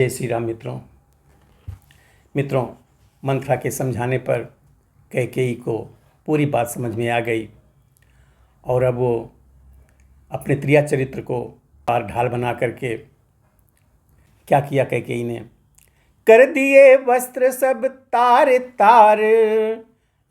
जय श्री राम मित्रों मंथरा के समझाने पर कैकेयी को पूरी बात समझ में आ गई और अब वो अपने त्रिया चरित्र को बार ढाल बना करके क्या किया कैकेयी ने, कर दिए वस्त्र सब तार तार,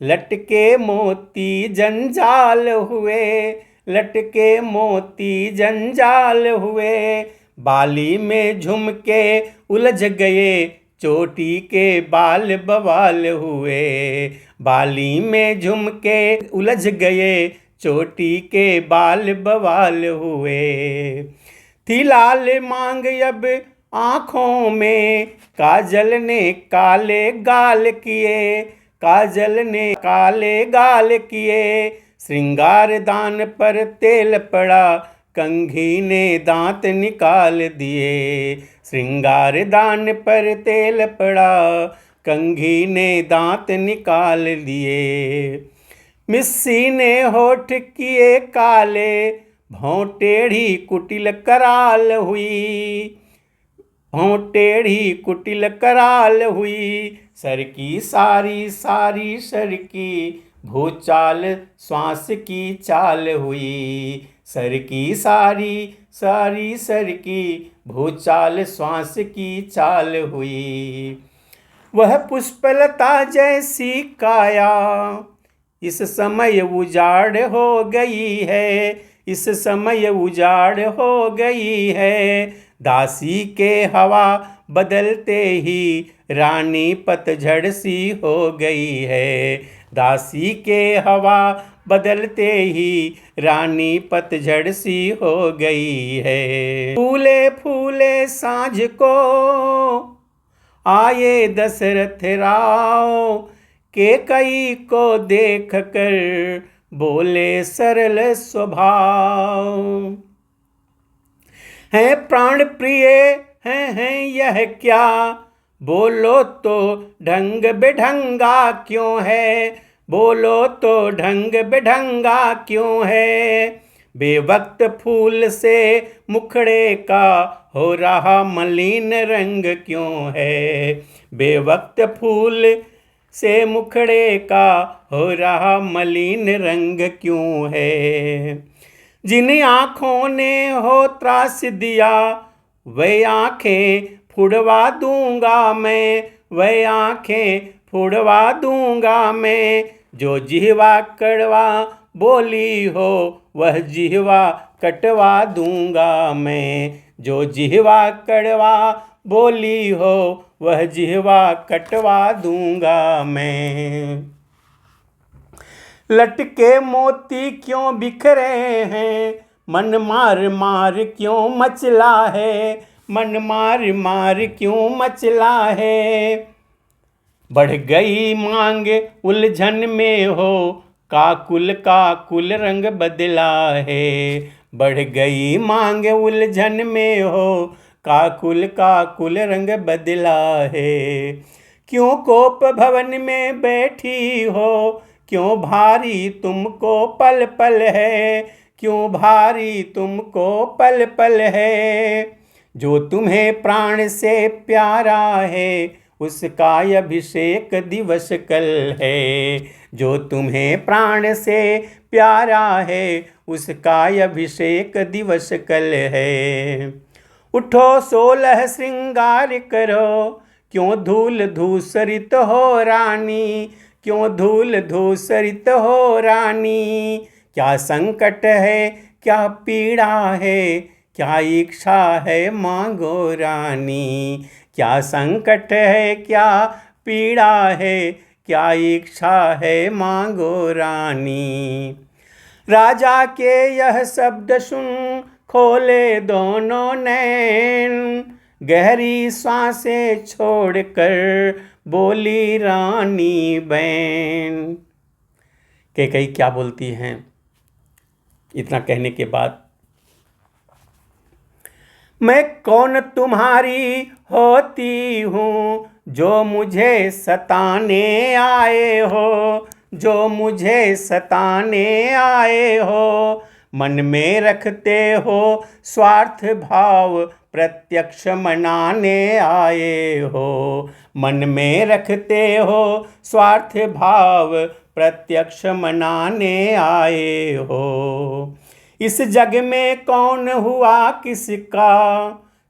लटके मोती जंजाल हुए, लटके मोती जंजाल हुए, बाली में झुमके उलझ गए, चोटी के बाल बवाल हुए, बाली में झुमके उलझ गए, चोटी के बाल बवाल हुए, थी लाल मांग अब आँखों में, काजल ने काले गाल किए, काजल ने काले गाल किए, श्रृंगार दान पर तेल पड़ा, कंघी ने दांत निकाल दिए, श्रृंगार दान पर तेल पड़ा, कंघी ने दांत निकाल दिए, मिस्सी ने होठ किए काले, भौं टेढ़ी कुटिल कराल हुई, भौं टेढ़ी कुटिल कराल हुई, सर की सारी सारी सर की भूचाल श्वास की चाल हुई, सर की सारी सारी सर की भूचाल श्वास की चाल हुई, वह पुष्पलता जैसी काया इस समय उजाड़ हो गई है, इस समय उजाड़ हो गई है, दासी के हवा बदलते ही रानी पतझड़ सी हो गई है, दासी के हवा बदलते ही रानी पतझड़ सी हो गई है, फूले फूले सांझ को आए दशरथ राव, कैकेयी को देख कर बोले सरल स्वभाव, है प्राण प्रिय हैं यह क्या, बोलो तो ढंग बेढंगा क्यों है, बोलो तो ढंग बेढंगा क्यों है, बेवक्त फूल से मुखड़े का हो रहा मलिन रंग क्यों है, बेवक्त फूल से मुखड़े का हो रहा मलिन रंग क्यों है, जिन आँखों ने हो त्रास दिया वह आँखें फुड़वा दूंगा मैं, वह आँखें फुड़वा दूंगा मैं, जो जिह्वा कड़वा बोली हो वह जिह्वा कटवा दूंगा मैं, जो जिह्वा कड़वा बोली हो वह जिह्वा कटवा दूंगा मैं, लटके मोती क्यों बिखरे हैं, मन मार मार क्यों मचला है, मन मार मार क्यों मचला है, बढ़ गई मांग उलझन में हो, काकुल रंग बदला है, बढ़ गई मांग उलझन में हो, काकुल रंग बदला है, क्यों कोप भवन में बैठी हो, क्यों भारी तुमको पल पल है, क्यों भारी तुमको पल पल है, जो तुम्हें प्राण से प्यारा है उसका अभिषेक दिवस कल है, जो तुम्हें प्राण से प्यारा है उसका अभिषेक दिवस कल है, उठो 16 श्रृंगार करो, क्यों धूल धूसरित हो रानी, क्यों धूल धूसरित हो रानी, क्या संकट है क्या पीड़ा है, क्या इच्छा है मांगो रानी, क्या संकट है क्या पीड़ा है, क्या इच्छा है मांगो रानी, राजा के यह शब्द सुन खोले दोनों नैन, गहरी सांसें छोड़कर बोली रानी बैन। कैकेयी क्या बोलती हैं इतना कहने के बाद, मैं कौन तुम्हारी होती हूँ जो मुझे सताने आए हो, जो मुझे सताने आए हो, मन में रखते हो स्वार्थ भाव, प्रत्यक्ष मनाने आए हो। मन में रखते हो स्वार्थ भाव, प्रत्यक्ष मनाने आए हो। इस जग में कौन हुआ किसका,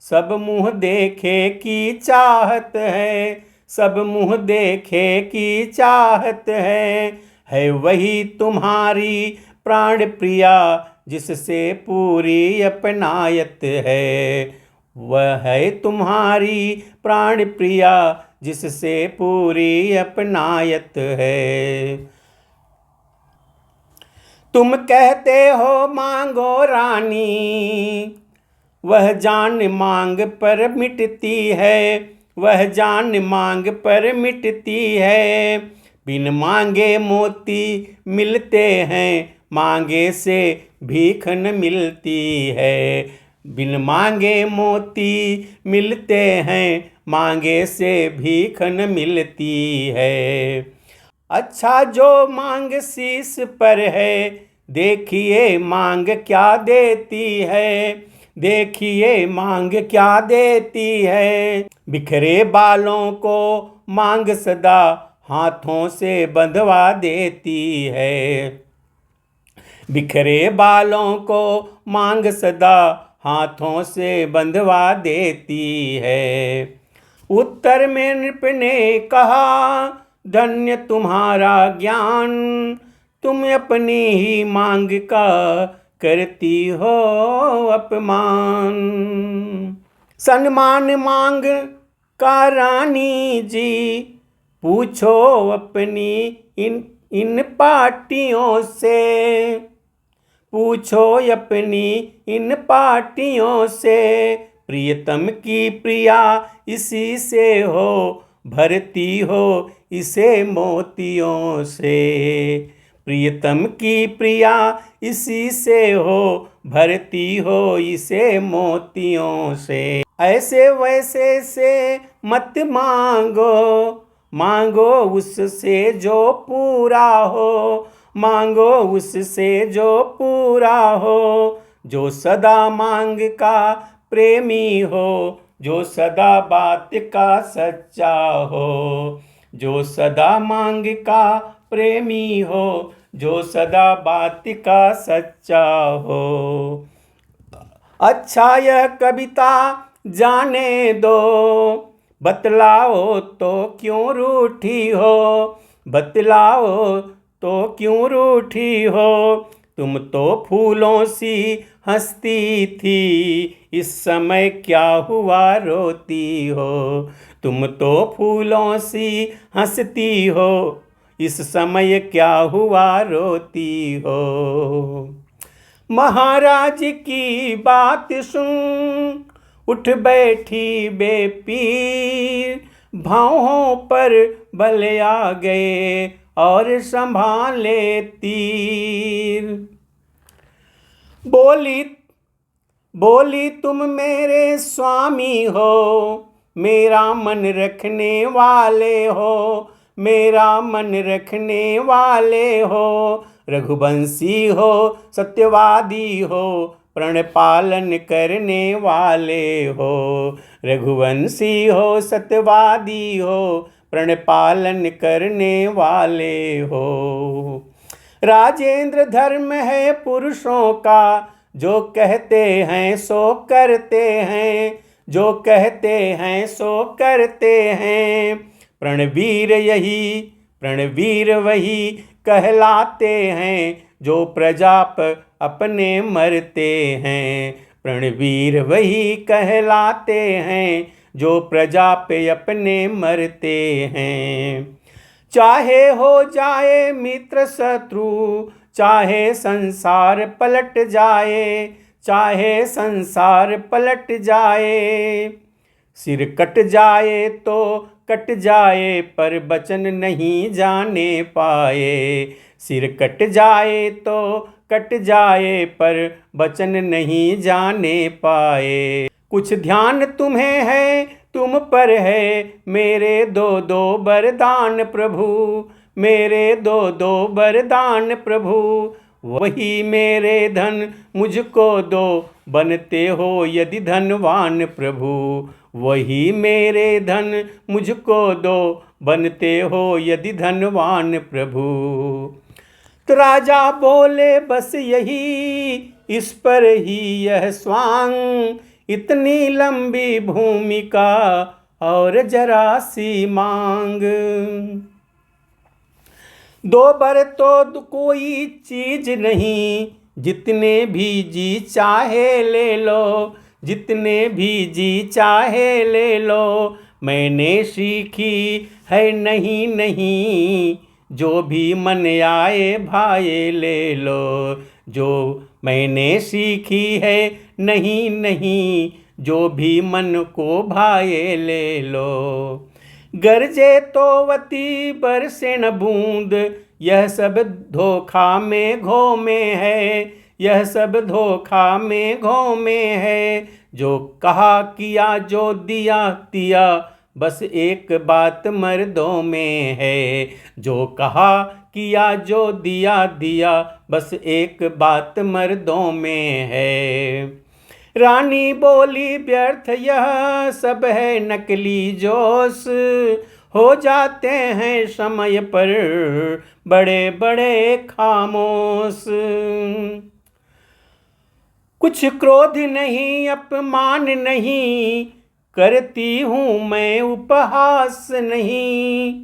सब मुँह देखे की चाहत है, सब मुँह देखे की चाहत है वही तुम्हारी प्राण प्रिया, जिससे पूरी अपनायत है। वह है तुम्हारी प्राण प्रिया, जिससे पूरी अपनायत है। तुम कहते हो मांगो रानी, वह जान मांग पर मिटती है, वह जान मांग पर मिटती है। बिन मांगे मोती मिलते हैं, मांगे से भीख न मिलती है। बिन मांगे मोती मिलते हैं, मांगे से भीख न मिलती है। अच्छा जो मांग शीश पर है, देखिए मांग क्या देती है, देखिए मांग क्या देती है। बिखरे बालों को मांग सदा हाथों से बंधवा देती है। बिखरे बालों को मांग सदा हाथों से बंधवा देती है। उत्तर में नृप ने कहा, धन्य तुम्हारा ज्ञान, तुम अपनी ही मांग का करती हो अपमान। सम्मान मांग का रानी जी, पूछो अपनी इन पार्टियों से, पूछो अपनी इन पार्टियों से। प्रियतम की प्रिया इसी से हो, भरती हो इसे मोतियों से। प्रियतम की प्रिया इसी से हो, भरती हो इसे मोतियों से। ऐसे वैसे से मत मांगो, मांगो उससे जो पूरा हो, मांगो उससे जो पूरा हो। जो सदा मांग का प्रेमी हो, जो सदा बात का सच्चा हो। जो सदा मांग का प्रेमी हो, जो सदा बात का सच्चा हो। अच्छा यह कविता जाने दो, बतलाओ तो क्यों रूठी हो, बतलाओ तो क्यों रूठी हो। तुम तो फूलों सी हंसती थी, इस समय क्या हुआ रोती हो। तुम तो फूलों सी हंसती हो, इस समय क्या हुआ रोती हो। महाराज की बात सुन उठ बैठी बेपीर, भावों पर बल आ गए और संभाले तीर। बोली तुम मेरे स्वामी हो, मेरा मन रखने वाले हो, मेरा मन रखने वाले हो। रघुवंशी हो सत्यवादी हो, प्रण पालन करने वाले हो। रघुवंशी हो सत्यवादी हो, प्रण पालन करने वाले हो। राजेंद्र धर्म है पुरुषों का, जो कहते हैं सो करते हैं, जो कहते हैं सो करते हैं। प्रणवीर वही कहलाते हैं, जो प्रजा पर अपने मरते हैं। प्रणवीर वही कहलाते हैं, जो प्रजा पे अपने मरते हैं। चाहे हो जाए मित्र शत्रु, चाहे संसार पलट जाए, चाहे संसार पलट जाए। सिर कट जाए तो कट जाए, पर वचन नहीं जाने पाए। सिर कट जाए तो कट जाए, पर वचन नहीं जाने पाए। कुछ ध्यान तुम्हें है, तुम पर है, मेरे दो वरदान प्रभु, मेरे दो वरदान प्रभु। वही मेरे धन मुझको दो, बनते हो यदि धनवान प्रभु। वही मेरे धन मुझको दो, बनते हो यदि धनवान प्रभु। तो राजा बोले बस यही, इस पर ही यह स्वांग, इतनी लंबी भूमिका और जरा सी मांग। दो बर तो कोई चीज नहीं, जितने भी जी चाहे ले लो, जितने भी जी चाहे ले लो। मैंने सीखी है नहीं नहीं, जो भी मन आए भाए ले लो। जो मैंने सीखी है नहीं नहीं, जो भी मन को भाए ले लो। गरजे तो वती बरसे न बूंद, यह सब धोखा मेघों में है, यह सब धोखा मेघों में है। जो कहा किया जो दिया दिया, बस एक बात मर्दों में है। जो कहा किया जो दिया दिया, बस एक बात मर्दों में है। रानी बोली व्यर्थ यह सब है नकली जोश, हो जाते हैं समय पर बड़े बड़े खामोश। कुछ क्रोध नहीं अपमान नहीं, करती हूँ मैं उपहास नहीं,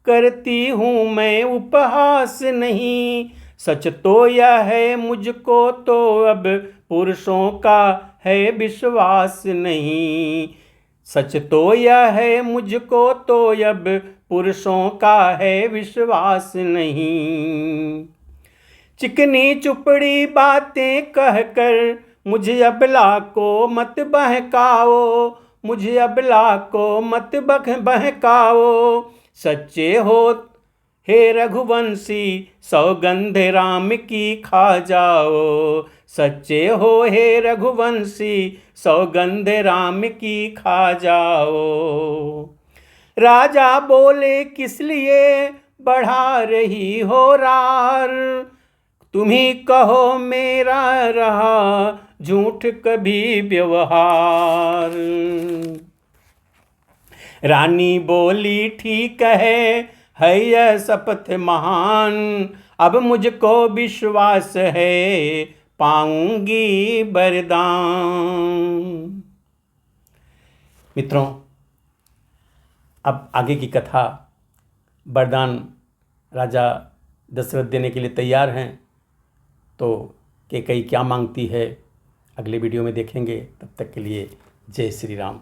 करती हूँ मैं उपहास नहीं। सच तो यह है मुझको तो अब पुरुषों का है विश्वास नहीं। सच तो यह है मुझको तो अब पुरुषों का है विश्वास नहीं। चिकनी चुपड़ी बातें कहकर मुझे अबला को मत बहकाओ, मुझे अबला को मत बहकाओ। सच्चे हो हे रघुवंशी, सौगंध राम की खा जाओ। सच्चे हो हे रघुवंशी, सौगंध राम की खा जाओ। राजा बोले किस लिए बढ़ा रही हो रार, तुम्ही कहो मेरा रहा झूठ कभी व्यवहार। रानी बोली ठीक है यह शपथ महान, अब मुझको विश्वास है पाऊंगी वरदान। मित्रों, अब आगे की कथा वरदान राजा दशरथ देने के लिए तैयार हैं, तो कैकेयी क्या मांगती है अगले वीडियो में देखेंगे। तब तक के लिए जय श्री राम।